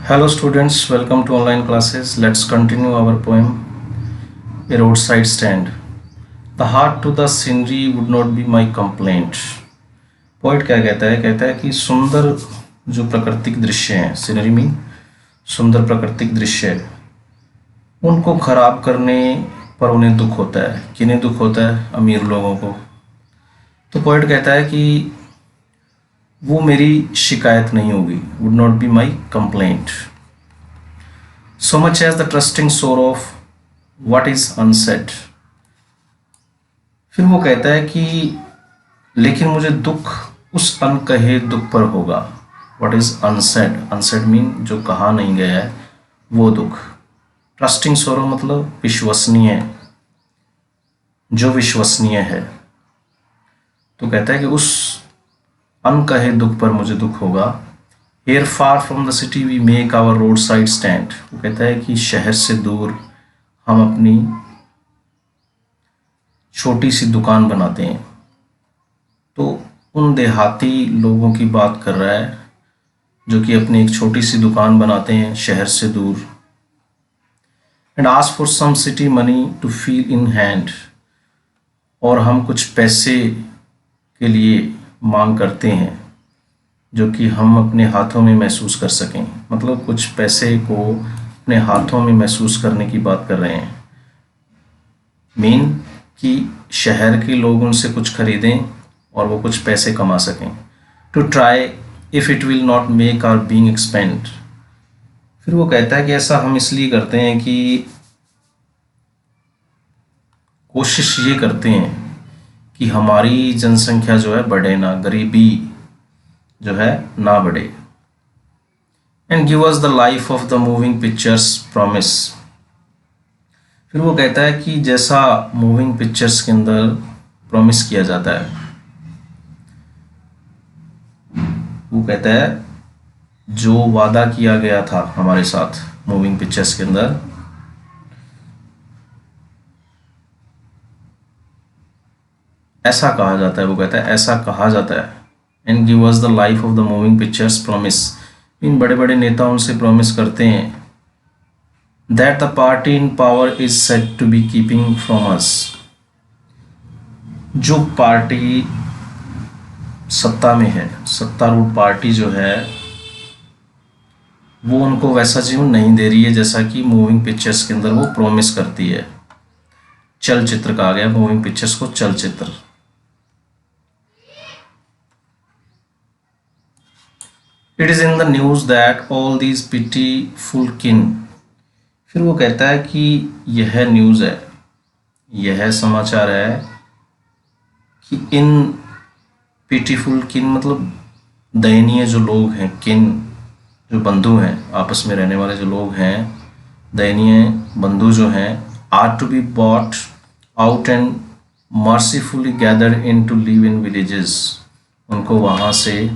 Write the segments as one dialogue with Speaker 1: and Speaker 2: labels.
Speaker 1: Hello students, welcome to online classes. Let's continue our poem A Roadside Stand. The heart to the scenery would not be my complaint. Poet क्या कहता है कि सुंदर जो प्राकृतिक दृश्य हैं, सीनरी मीन सुंदर प्राकृतिक दृश्य, उनको खराब करने पर उन्हें दुख होता है। किन्हें दुख होता है? अमीर लोगों को। तो पोइट कहता है कि वो मेरी शिकायत नहीं होगी, would not be my complaint, so much as the trusting sort of what is unsaid. फिर वो कहता है कि लेकिन मुझे दुख उस अनकहे दुख पर होगा। What is unsaid, unsaid mean जो कहा नहीं गया है वो दुख। ट्रस्टिंग सोरो मतलब विश्वसनीय, जो विश्वसनीय है। तो कहता है कि उस अनकहे दुख पर मुझे दुख होगा। Here far from the city we make our roadside stand। वो कहता है कि शहर से दूर हम अपनी छोटी सी दुकान बनाते हैं। तो उन देहाती लोगों की बात कर रहा है जो कि अपनी एक छोटी सी दुकान बनाते हैं शहर से दूर। And ask for some city money to feel in hand। और हम कुछ पैसे के लिए मांग करते हैं जो कि हम अपने हाथों में महसूस कर सकें। मतलब कुछ पैसे को अपने हाथों में महसूस करने की बात कर रहे हैं। मीन कि शहर के लोग उनसे कुछ खरीदें और वो कुछ पैसे कमा सकें। To try if it will not make our being expend. फिर वो कहता है कि ऐसा हम इसलिए करते हैं कि कोशिश ये करते हैं कि हमारी जनसंख्या जो है बढ़े ना, गरीबी जो है ना बढ़े। And give us the life of the moving pictures promise. फिर वो कहता है कि जैसा मूविंग पिक्चर्स के अंदर प्रॉमिस किया जाता है, वो कहता है जो वादा किया गया था हमारे साथ मूविंग पिक्चर्स के अंदर, ऐसा कहा जाता है। वो कहता है ऐसा कहा जाता है। And give us the life of the moving pictures promise. इन बड़े बड़े नेता उनसे प्रॉमिस करते हैं that the party in power is said to be keeping from us. जो पार्टी सत्ता में है, सत्तारूढ़ पार्टी जो है, वो उनको वैसा जीवन नहीं दे रही है जैसा कि मूविंग पिक्चर्स के अंदर वो प्रॉमिस करती है। चलचित्र कहा गया मूविंग पिक्चर्स को, चलचित्र। It is in the news that all these pitiful किन। फिर वो कहता है कि यह न्यूज है, यह समाचार है कि इन पिटीफुल किन मतलब दयनीय जो लोग हैं, किन जो बंधु हैं, आपस में रहने वाले जो लोग हैं, दयनीय बंधु जो हैं, are to be bought out and mercifully gathered in to live in villages. उनको वहाँ से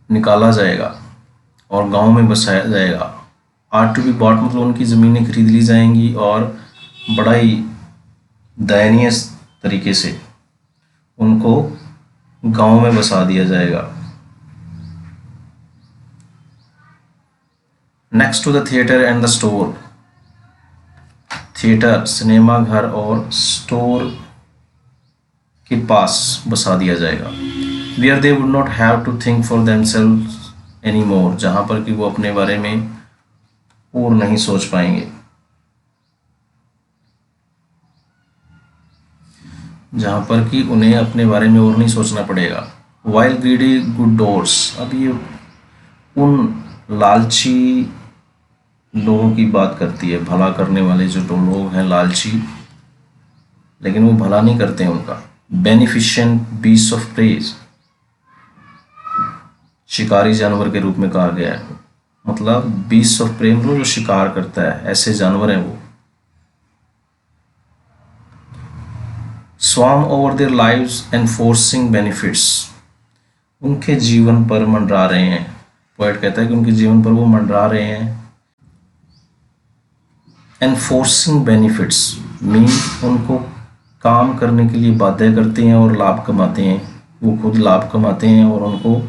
Speaker 1: निकाला जाएगा और गांव में बसाया जाएगा। आर टू बी बॉट मतलब उनकी ज़मीनें खरीद ली जाएंगी और बड़ा ही दयनीय तरीके से उनको गांव में बसा दिया जाएगा। Next to the theatre and the store. Theatre cinema घर और स्टोर के पास बसा दिया जाएगा। Where they would not have to think for themselves anymore। जहाँ पर कि वो अपने बारे में और नहीं सोच पाएंगे, जहाँ पर कि उन्हें अपने बारे में और नहीं सोचना पड़ेगा। While greedy good doors। अब ये उन लालची लोगों की बात करती है, भला करने वाले जो लोग हैं लालची, लेकिन वो भला नहीं करते हैं उनका। बेनिफिशिएंट बीस्ट ऑफ प्रेज, शिकारी जानवर के रूप में कहा गया है। मतलब बीस्ट ऑफ प्रे मतलब जो शिकार करता है, ऐसे जानवर हैं वो। Swarm over their lives enforcing benefits. उनके जीवन पर मंडरा रहे हैं। पोएट कहता है कि उनके जीवन पर वो मंडरा रहे हैं। एनफोर्सिंग बेनिफिट्स मीन उनको काम करने के लिए बाध्य करते हैं और लाभ कमाते हैं। वो खुद लाभ कमाते हैं और उनको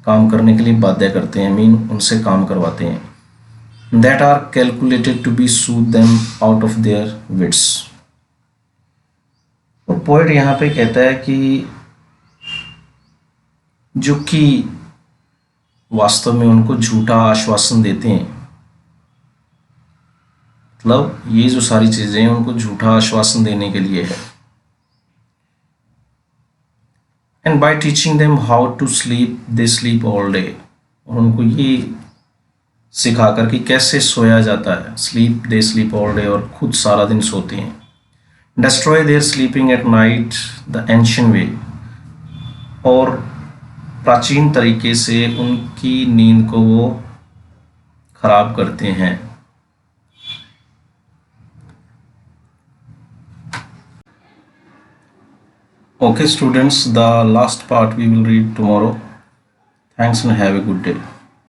Speaker 1: काम करने के लिए बाध्य करते हैं, मीन उनसे काम करवाते हैं। That are calculated to be sued them out of their wits. तो पोएट यहाँ पे कहता है कि जो कि वास्तव में उनको झूठा आश्वासन देते हैं, मतलब ये जो सारी चीजें हैं उनको झूठा आश्वासन देने के लिए है। And by teaching them how to sleep they sleep all day. और उनको ये सिखाकर कि कैसे सोया जाता है, sleep they sleep all day, और खुद सारा दिन सोते हैं। Destroy their sleeping at night the ancient way. और प्राचीन तरीके से उनकी नींद को वो खराब करते हैं। Okay students, the last part we will read tomorrow. Thanks and have a good day.